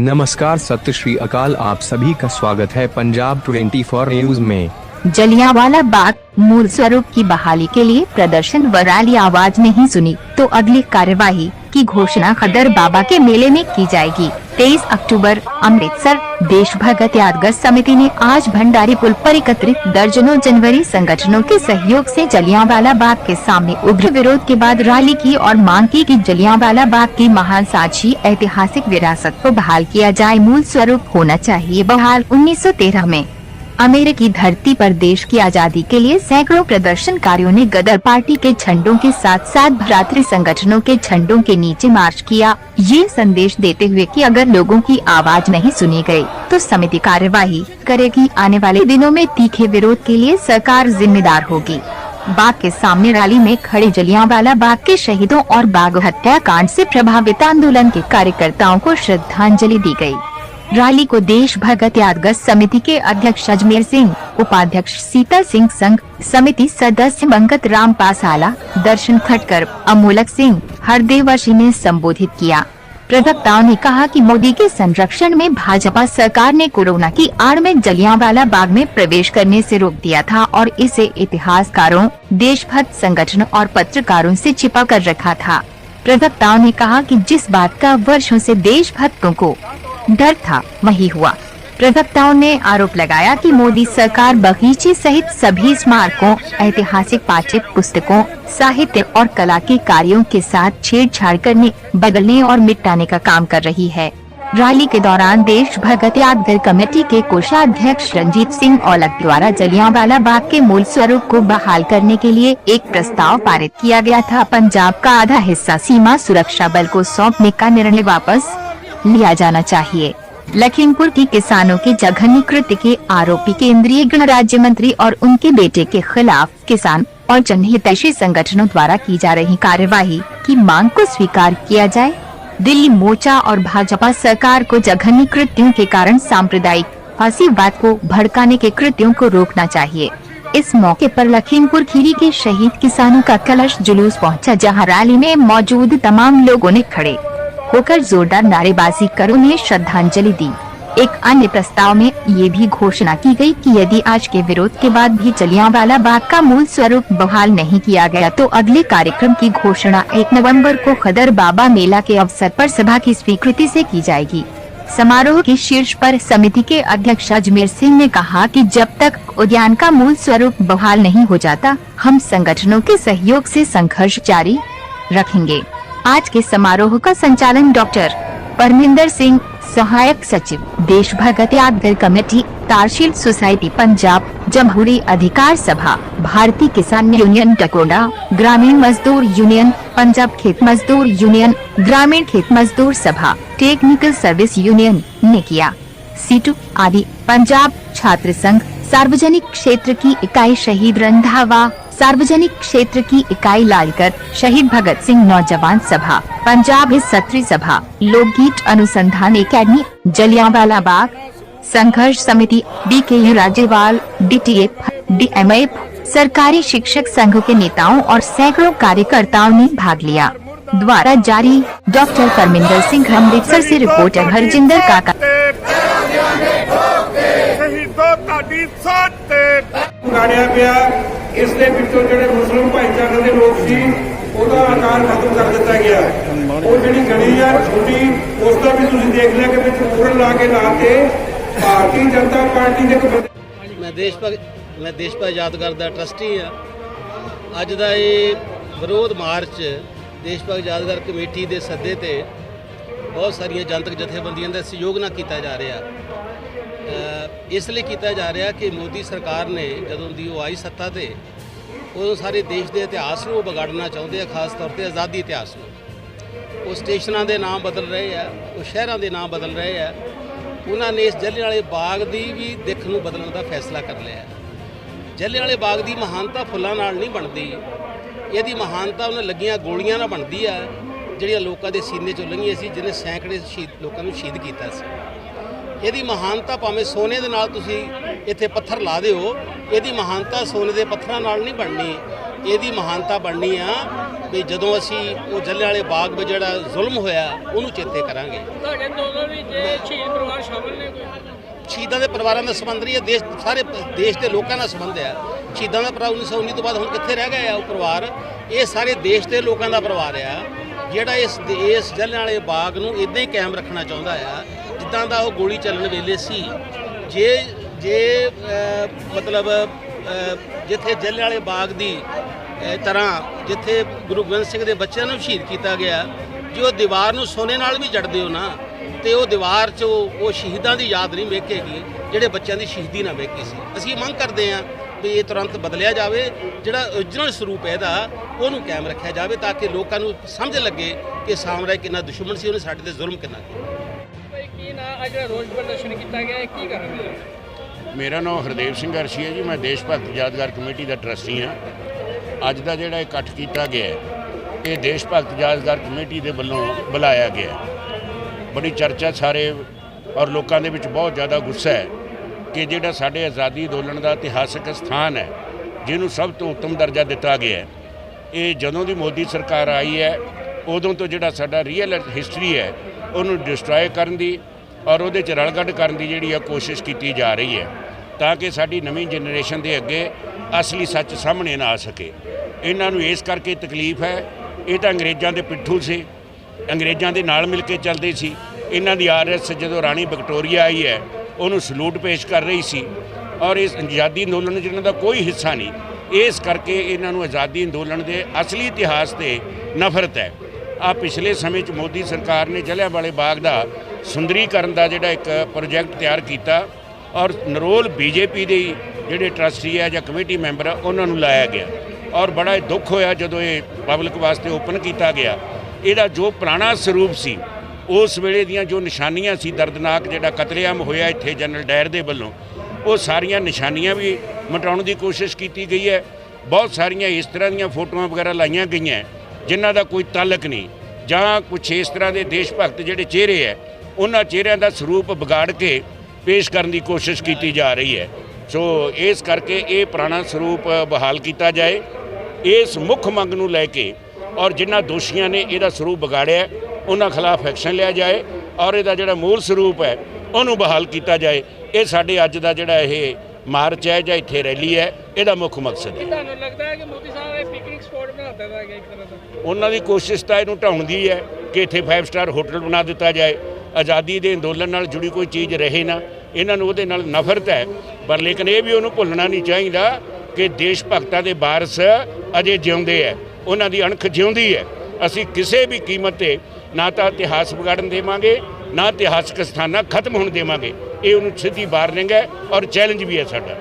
नमस्कार, सत श्री अकाल। आप सभी का स्वागत है पंजाब 24 न्यूज में। जलियांवाला बाग मूल स्वरूप की बहाली के लिए प्रदर्शन व रैली आवाज नहीं सुनी तो अगली कार्यवाही की घोषणा खदर बाबा के मेले में की जाएगी। 23 अक्टूबर अमृतसर देश भगत यादगार समिति ने आज भंडारी पुल पर एकत्रित दर्जनों जनवरी संगठनों के सहयोग से जलियांवाला बाग के सामने उग्र विरोध के बाद रैली की और मांग की कि जलियांवाला बाग की महान साक्षी ऐतिहासिक विरासत को बहाल किया जाए। मूल स्वरूप होना चाहिए बहाल। 1913 में अमेरिकी धरती पर देश की आजादी के लिए सैकड़ों प्रदर्शनकारियों ने गदर पार्टी के झंडों के साथ साथ भ्रातृ संगठनों के झंडों के नीचे मार्च किया, ये संदेश देते हुए कि अगर लोगों की आवाज नहीं सुनी गई तो समिति कार्यवाही करेगी। आने वाले दिनों में तीखे विरोध के लिए सरकार जिम्मेदार होगी। बाग के सामने रैली में खड़े जलियांवाला बाग के शहीदों और बाग हत्याकांड से प्रभावित आंदोलन के कार्यकर्ताओं को श्रद्धांजलि दी गई। रैली को देश भगत यादगार समिति के अध्यक्ष अजमेर सिंह, उपाध्यक्ष सीता सिंह, संघ समिति सदस्य मंगत राम पासाला, दर्शन खटकर, अमोलक सिंह, हरदेवशी ने संबोधित किया। प्रवक्ताओं ने कहा कि मोदी के संरक्षण में भाजपा सरकार ने कोरोना की आड़ में जलियांवाला बाग में प्रवेश करने से रोक दिया था और इसे इतिहासकारों, देशभक्त संगठनों और पत्रकारों से छिपा कर रखा था। प्रवक्ताओं ने कहा कि जिस बात का वर्षों से देशभक्तों को डर था वही हुआ। प्रवक्ताओं ने आरोप लगाया कि मोदी सरकार बगीचे सहित सभी स्मारकों, ऐतिहासिक पाठ्य पुस्तकों, साहित्य और कला के कार्यों के साथ छेड़छाड़ करने, बदलने और मिटाने का काम कर रही है। रैली के दौरान देश भगत यादगार कमेटी के कोषाध्यक्ष रंजीत सिंह औलख द्वारा जलियांवाला बाग के मूल स्वरूप को बहाल करने के लिए एक प्रस्ताव पारित किया गया था। पंजाब का आधा हिस्सा सीमा सुरक्षा बल को सौंपने का निर्णय वापस लिया जाना चाहिए। लखीमपुर की किसानों के जघन्य कृत्य के आरोपी केंद्रीय गृह राज्य मंत्री और उनके बेटे के खिलाफ किसान और जनहितैषी संगठनों द्वारा की जा रही कार्यवाही की मांग को स्वीकार किया जाए। दिल्ली मोर्चा और भाजपा सरकार को जघन्य कृत्यों के कारण सांप्रदायिक फासीवाद को भड़काने के कृत्यों को रोकना चाहिए। इस मौके पर लखीमपुर खीरी के शहीद किसानों का कलश जुलूस पहुंचा, जहां रैली में मौजूद तमाम लोगों ने खड़े होकर जोरदार नारेबाजी कर उन्हें श्रद्धांजलि दी। एक अन्य प्रस्ताव में ये भी घोषणा की गई कि यदि आज के विरोध के बाद भी जलियांवाला बाग का मूल स्वरूप बहाल नहीं किया गया तो अगले कार्यक्रम की घोषणा 1 नवंबर को खदर बाबा मेला के अवसर पर सभा की स्वीकृति से की जाएगी। समारोह के शीर्ष पर समिति के अध्यक्ष अजमेर सिंह ने कहा कि जब तक उद्यान का मूल स्वरूप बहाल नहीं हो जाता, हम संगठनों के सहयोग से संघर्ष जारी रखेंगे। आज के समारोह का संचालन डॉक्टर परमिंदर सिंह, सहायक सचिव, देश भगत यादगार कमेटी, तारशील सोसाइटी पंजाब, जमहूरी अधिकार सभा, भारतीय किसान यूनियन टकोड़ा, ग्रामीण मजदूर यूनियन, पंजाब खेत मजदूर यूनियन, ग्रामीण खेत मजदूर सभा, टेक्निकल सर्विस यूनियन ने किया। सीटू आदि, पंजाब छात्र संघ, सार्वजनिक क्षेत्र की इकाई शहीद रंधावा, सार्वजनिक क्षेत्र की इकाई लालकर, शहीद भगत सिंह नौजवान सभा, पंजाब सत्री सभा, लोकगीत अनुसंधान एकेडमी, जलियांवाला बाग संघर्ष समिति, BKU राज्यपाल, DTF, DMF, सरकारी शिक्षक संघ के नेताओं और सैकड़ों कार्यकर्ताओं ने भाग लिया। द्वारा जारी डॉक्टर परमिंदर सिंह, अमृतसर से रिपोर्टर हरजिंदर काका। इसलिए पिछले ਜਿਹੜੇ मुस्लिम भाईचारे के लोग सी ਉਹਦਾ ਆਕਾਰ ਖਤਮ ਕਰ ਦਿੱਤਾ ਗਿਆ। ਉਹ ਜਿਹੜੀ ਗਲੀ ਆ ਛੋਟੀ ਉਸਦਾ ਵੀ ਤੁਸੀਂ ਦੇਖ ਲਿਆ ਕਿ ਵਿੱਚ ਪੂਰਨ ਲਾ ਕੇ ਲਾਤੇ ਭਾਰਤੀ ਜਨਤਾ ਪਾਰਟੀ ਦੇ ਮੈਂ ਦੇਸ਼ ਭਗਤ ਯਾਦਗਾਰ ਦਾ ਟਰਸਟੀ ਆ। ਅੱਜ ਦਾ ਇਹ ਵਿਰੋਧ ਮਾਰਚ ਦੇਸ਼ ਭਗਤ ਯਾਦਗਾਰ ਕਮੇਟੀ ਦੇ ਸੱਦੇ ਤੇ ਬਹੁਤ ਸਾਰੀਆਂ ਜਨਤਕ ਜਥੇਬੰਦੀਆਂ ਦੇ ਸਹਿਯੋਗ ਨਾਲ ਕੀਤਾ ਜਾ ਰਿਹਾ। ਇਸ ਲਈ ਕੀਤਾ ਜਾ ਰਿਹਾ ਕਿ ਮੋਦੀ ਸਰਕਾਰ ਨੇ ਜਦੋਂ ਦੀ ਉਹ ਆਈ ਸੱਤਾ ਤੇ ਉਦੋਂ ਸਾਰੇ ਦੇਸ਼ ਦੇ ਇਤਿਹਾਸ ਨੂੰ ਵਿਗਾੜਨਾ ਚਾਹੁੰਦੇ ਆ, ਖਾਸ ਤੌਰ ਤੇ ਆਜ਼ਾਦੀ ਇਤਿਹਾਸ ਨੂੰ। ਉਹ ਸਟੇਸ਼ਨਾਂ ਦੇ ਨਾਮ ਬਦਲ ਰਹੇ ਆ, ਉਹ ਸ਼ਹਿਰਾਂ ਦੇ ਨਾਮ ਬਦਲ ਰਹੇ ਆ। ਉਹਨਾਂ ਨੇ ਇਸ ਜਲਿਆਂਵਾਲੇ ਬਾਗ ਦੀ ਵੀ ਦਿੱਖ ਨੂੰ ਬਦਲਣ ਦਾ ਫੈਸਲਾ ਕਰ ਲਿਆ। ਜਲਿਆਂਵਾਲੇ ਬਾਗ ਦੀ ਮਹਾਨਤਾ ਫੁੱਲਾਂ ਨਾਲ ਨਹੀਂ ਬਣਦੀ, ਇਹਦੀ ਮਹਾਨਤਾ ਉਹਨਾਂ ਲੱਗੀਆਂ ਗੋਲੀਆਂ ਨਾਲ ਬਣਦੀ ਆ ਜਿਹੜੀਆਂ ਲੋਕਾਂ ਦੇ ਸੀਨੇ 'ਚੋਂ ਲੰਘੀਆਂ ਸੀ, ਜਿਹਨੇ ਸੈਂਕੜੇ ਲੋਕਾਂ ਨੂੰ ਸ਼ਹੀਦ ਕੀਤਾ ਸੀ। ਇਹਦੀ ਮਹਾਨਤਾ ਭਾਵੇਂ ਸੋਨੇ ਦੇ ਨਾਲ ਤੁਸੀਂ ਇੱਥੇ ਪੱਥਰ ਲਾ ਦਿਓ, ਇਹਦੀ ਮਹਾਨਤਾ ਸੋਨੇ ਦੇ ਪੱਥਰਾਂ ਨਾਲ ਨਹੀਂ ਬਣਨੀ। ਇਹਦੀ ਮਹਾਨਤਾ ਬਣਨੀ ਆ ਵੀ ਜਦੋਂ ਅਸੀਂ ਉਹ ਜਲਿਆਂਵਾਲੇ ਬਾਗ ਵਿੱਚ ਜਿਹੜਾ ਜ਼ੁਲਮ ਹੋਇਆ ਉਹਨੂੰ ਚੇਤੇ ਕਰਾਂਗੇ। ਤੁਹਾਡੇ ਅੰਦੋਲਨ ਵਿੱਚ ਸ਼ਹੀਦ ਪਰਿਵਾਰ ਸ਼ਾਮਲ ਨੇ ਕੋਈ? ਸ਼ਹੀਦਾਂ ਦੇ ਪਰਿਵਾਰਾਂ ਦਾ ਸੰਬੰਧ ਨਹੀਂ ਹੈ, ਸਾਰੇ ਦੇਸ਼ ਦੇ ਲੋਕਾਂ ਦਾ ਸੰਬੰਧ ਹੈ। ਸ਼ਹੀਦਾਂ ਦਾ ਭਰਾ 1919 ਤੋਂ ਬਾਅਦ ਹੁਣ ਕਿੱਥੇ ਰਹਿ ਗਏ ਆ ਉਹ ਪਰਿਵਾਰ? ਇਹ ਸਾਰੇ ਦੇਸ਼ ਦੇ ਲੋਕਾਂ ਦਾ ਪਰਿਵਾਰ ਆ ਜਿਹੜਾ ਇਸ ਜਲਿਆਂਵਾਲੇ ਬਾਗ ਨੂੰ ਇੱਦਾਂ ਹੀ ਕਾਇਮ ਰੱਖਣਾ ਚਾਹੁੰਦਾ ਆ ਜਿੱਦਾਂ ਦਾ ਉਹ ਗੋਲੀ ਚੱਲਣ ਵੇਲੇ ਸੀ। ਜੇ ਮਤਲਬ ਜਿੱਥੇ ਜਲਿਆਂਵਾਲੇ ਬਾਗ ਦੀ ਤਰ੍ਹਾਂ ਜਿੱਥੇ ਗੁਰੂ ਗੋਬਿੰਦ ਸਿੰਘ ਦੇ ਬੱਚਿਆਂ ਨੂੰ ਸ਼ਹੀਦ ਕੀਤਾ ਗਿਆ, ਜੇ ਉਹ ਦੀਵਾਰ ਨੂੰ ਸੋਨੇ ਨਾਲ ਵੀ ਜੜਦੇ ਹੋ ਨਾ ਤੇ ਉਹ ਦੀਵਾਰ 'ਚ ਉਹ ਸ਼ਹੀਦਾਂ ਦੀ ਯਾਦ ਨਹੀਂ ਵੇਖੇਗੀ ਜਿਹੜੇ ਬੱਚਿਆਂ ਦੀ ਸ਼ਹੀਦੀ ਨਾ ਵੇਖੀ ਸੀ। ਅਸੀਂ ਮੰਗ ਕਰਦੇ ਹਾਂ ਵੀ ਇਹ ਤੁਰੰਤ ਬਦਲਿਆ ਜਾਵੇ, ਜਿਹੜਾ ਓਰੀਜਨਲ ਸਰੂਪ ਹੈ ਇਹਦਾ ਉਹਨੂੰ ਕਾਇਮ ਰੱਖਿਆ ਜਾਵੇ ਤਾਂ ਕਿ ਲੋਕਾਂ ਨੂੰ ਸਮਝ ਲੱਗੇ ਕਿ ਸਾਮਰਾਜ ਕਿੰਨਾ ਦੁਸ਼ਮਣ ਸੀ, ਉਹਨੇ ਸਾਡੇ ਤੇ ਜ਼ੁਲਮ ਕਿੰਨਾ ਕੀਤਾ। ਭਾਈ ਕੀ ਨਾ ਅੱਜ ਜਿਹੜਾ ਰੋਸ ਪ੍ਰਦਰਸ਼ਨ ਕੀਤਾ ਗਿਆ ਇਹ ਕੀ ਕਰਾਂਗੇ? ਮੇਰਾ ਨਾਮ ਹਰਦੇਵ ਸਿੰਘ ਅਰਸ਼ੀ ਹੈ ਜੀ। ਮੈਂ ਦੇਸ਼ ਭਗਤ ਯਾਦਗਾਰ ਕਮੇਟੀ ਦਾ ਟਰਸਟੀ ਹਾਂ। ਅੱਜ ਦਾ ਜਿਹੜਾ ਇਕੱਠ ਕੀਤਾ ਗਿਆ ਹੈ ਇਹ ਦੇਸ਼ ਭਗਤ ਯਾਦਗਾਰ ਕਮੇਟੀ ਦੇ ਵੱਲੋਂ ਬੁਲਾਇਆ ਗਿਆ। ਬੜੀ ਚਰਚਾ ਸਾਰੇ ਔਰ ਲੋਕਾਂ ਦੇ ਵਿੱਚ ਬਹੁਤ ਜ਼ਿਆਦਾ ਗੁੱਸਾ ਹੈ ਕਿ ਜਿਹੜਾ ਸਾਡੇ ਆਜ਼ਾਦੀ ਅੰਦੋਲਨ ਦਾ ਇਤਿਹਾਸਕ ਸਥਾਨ ਹੈ ਜਿਹਨੂੰ ਸਭ ਤੋਂ ਉੱਤਮ ਦਰਜਾ ਦਿੱਤਾ ਗਿਆ ਹੈ, ਇਹ ਜਦੋਂ ਦੀ ਮੋਦੀ ਸਰਕਾਰ ਆਈ ਹੈ ਉਦੋਂ ਤੋਂ ਜਿਹੜਾ ਸਾਡਾ ਰੀਅਲ ਹਿਸਟਰੀ ਹੈ ਉਹਨੂੰ ਡਿਸਟਰੋਏ ਕਰਨ ਦੀ ਔਰ ਉਹਦੇ 'ਚ ਰਲਗੱਡ ਕਰਨ ਦੀ ਜਿਹੜੀ ਆ ਕੋਸ਼ਿਸ਼ ਕੀਤੀ ਜਾ ਰਹੀ ਹੈ ਤਾਂ ਕਿ ਸਾਡੀ ਨਵੀਂ ਜਨਰੇਸ਼ਨ ਦੇ ਅੱਗੇ ਅਸਲੀ ਸੱਚ ਸਾਹਮਣੇ ਨਾ ਆ ਸਕੇ। ਇਹਨਾਂ ਨੂੰ ਇਸ ਕਰਕੇ ਤਕਲੀਫ ਹੈ, ਇਹ ਤਾਂ ਅੰਗਰੇਜ਼ਾਂ ਦੇ ਪਿੱਠੂ ਸੀ, ਅੰਗਰੇਜ਼ਾਂ ਦੇ ਨਾਲ ਮਿਲ ਕੇ ਚੱਲਦੇ ਸੀ। ਇਹਨਾਂ ਦੀ ਆਰਐਸ ਜਦੋਂ ਰਾਣੀ ਵਿਕਟੋਰੀਆ ਆਈ ਹੈ ਉਹਨੂੰ ਸਲੂਟ ਪੇਸ਼ ਕਰ ਰਹੀ ਸੀ ਔਰ ਇਸ ਆਜ਼ਾਦੀ ਅੰਦੋਲਨ 'ਚ ਇਹਨਾਂ ਦਾ ਕੋਈ ਹਿੱਸਾ ਨਹੀਂ। ਇਸ ਕਰਕੇ ਇਹਨਾਂ ਨੂੰ ਆਜ਼ਾਦੀ ਅੰਦੋਲਨ ਦੇ ਅਸਲੀ ਇਤਿਹਾਸ ਤੇ ਨਫ਼ਰਤ ਹੈ। ਆ ਪਿਛਲੇ ਸਮੇਂ 'ਚ ਮੋਦੀ ਸਰਕਾਰ ਨੇ ਜਲਿਆਂਵਾਲੇ ਬਾਗ ਦਾ ਸੁੰਦਰੀਕਰਨ ਦਾ ਜਿਹੜਾ ਇੱਕ ਪ੍ਰੋਜੈਕਟ ਤਿਆਰ ਕੀਤਾ ਔਰ ਨਰੋਲ ਬੀਜੇਪੀ ਦੇ ਜਿਹੜੇ ਟਰਸਟੀ ਹੈ ਜਾਂ ਕਮੇਟੀ ਮੈਂਬਰ ਆ ਉਹਨਾਂ ਨੂੰ ਲਾਇਆ ਗਿਆ ਔਰ ਬੜਾ ਦੁੱਖ ਹੋਇਆ ਜਦੋਂ ਇਹ ਪਬਲਿਕ ਵਾਸਤੇ ਓਪਨ ਕੀਤਾ ਗਿਆ। ਇਹਦਾ ਜੋ ਪੁਰਾਣਾ ਸਰੂਪ ਸੀ, ਉਸ ਵੇਲੇ ਦੀਆਂ ਜੋ ਨਿਸ਼ਾਨੀਆਂ ਸੀ, ਦਰਦਨਾਕ ਜਿਹੜਾ ਕਤਲੇਆਮ ਹੋਇਆ ਇੱਥੇ ਜਨਰਲ ਡਾਇਰ ਦੇ ਵੱਲੋਂ, ਉਹ ਸਾਰੀਆਂ ਨਿਸ਼ਾਨੀਆਂ ਵੀ ਮਿਟਾਉਣ ਦੀ ਕੋਸ਼ਿਸ਼ ਕੀਤੀ ਗਈ ਹੈ। ਬਹੁਤ ਸਾਰੀਆਂ ਇਸ ਤਰ੍ਹਾਂ ਦੀਆਂ ਫੋਟੋਆਂ ਵਗੈਰਾ ਲਾਈਆਂ ਗਈਆਂ ਜਿਨ੍ਹਾਂ ਦਾ ਕੋਈ ਤਾਲੁਕ ਨਹੀਂ, ਜਾਂ ਕੁਛ ਇਸ ਤਰ੍ਹਾਂ ਦੇ ਦੇਸ਼ ਭਗਤ ਜਿਹੜੇ ਚਿਹਰੇ ਹੈ ਉਹਨਾਂ ਚਿਹਰਿਆਂ ਦਾ ਸਰੂਪ ਵਿਗਾੜ ਕੇ ਪੇਸ਼ ਕਰਨ ਦੀ ਕੋਸ਼ਿਸ਼ ਕੀਤੀ ਜਾ ਰਹੀ ਹੈ। ਸੋ ਇਸ ਕਰਕੇ ਇਹ ਪੁਰਾਣਾ ਸਰੂਪ ਬਹਾਲ ਕੀਤਾ ਜਾਏ, ਇਸ ਮੁੱਖ ਮੰਗ ਨੂੰ ਲੈ ਕੇ ਔਰ ਜਿਨ੍ਹਾਂ ਦੋਸ਼ੀਆਂ ਨੇ ਇਹਦਾ ਸਰੂਪ ਵਿਗਾੜਿਆ ਉਹਨਾਂ ਖਿਲਾਫ ਐਕਸ਼ਨ ਲਿਆ ਜਾਏ ਔਰ ਇਹਦਾ ਜਿਹੜਾ ਮੂਲ ਸਰੂਪ ਹੈ ਉਹਨੂੰ ਬਹਾਲ ਕੀਤਾ ਜਾਏ। ਇਹ ਸਾਡੇ ਅੱਜ ਦਾ ਜਿਹੜਾ ਇਹ ਮਾਰਚ ਹੈ ਜਾਂ ਇੱਥੇ ਰੈਲੀ ਹੈ ਇਹਦਾ ਮੁੱਖ ਮਕਸਦ ਹੈ। ਤੁਹਾਨੂੰ ਲੱਗਦਾ ਹੈ ਕਿ ਮੋਦੀ ਸਾਹਿਬ ਇਹ ਪਿਕਨਿਕ ਸਪੌਟ ਬਣਾ ਦਿੱਤਾ ਗਿਆ ਇੱਕ ਤਰ੍ਹਾਂ ਦਾ? ਉਹਨਾਂ ਦੀ ਕੋਸ਼ਿਸ਼ ਤਾਂ ਇਹਨੂੰ ਢਾਉਣ ਦੀ ਹੈ ਕਿ ਇੱਥੇ 5 ਸਟਾਰ ਹੋਟਲ ਬਣਾ ਦਿੱਤਾ ਜਾਏ, ਆਜ਼ਾਦੀ ਦੇ ਅੰਦੋਲਨ ਨਾਲ ਜੁੜੀ ਕੋਈ ਚੀਜ਼ ਰਹੇ ਨਾ, ਇਹਨਾਂ ਨੂੰ ਉਹਦੇ ਨਾਲ ਨਫ਼ਰਤ ਹੈ। ਪਰ ਲੇਕਿਨ ਇਹ ਵੀ ਉਹਨੂੰ ਭੁੱਲਣਾ ਨਹੀਂ ਚਾਹੀਦਾ ਕਿ ਦੇਸ਼ ਭਗਤਾਂ ਦੇ ਵਾਰਸ ਅਜੇ ਜਿਉਂਦੇ ਹੈ, ਉਹਨਾਂ ਦੀ ਅਣਖ ਜਿਉਂਦੀ ਹੈ। ਅਸੀਂ ਕਿਸੇ ਵੀ ਕੀਮਤ ਤੇ ਨਾ ਤਾਂ ਇਤਿਹਾਸ ਵਿਗਾੜਨ ਦੇਵਾਂਗੇ ਨਾ ਇਤਿਹਾਸਕ ਸਥਾਨਾਂ ਖਤਮ ਹੋਣ ਦੇਵਾਂਗੇ। ਇਹ ਉਹਨੂੰ ਸਿੱਧੀ ਵਾਰਨਿੰਗ ਹੈ ਔਰ ਚੈਲੰਜ ਵੀ ਹੈ ਸਾਡਾ।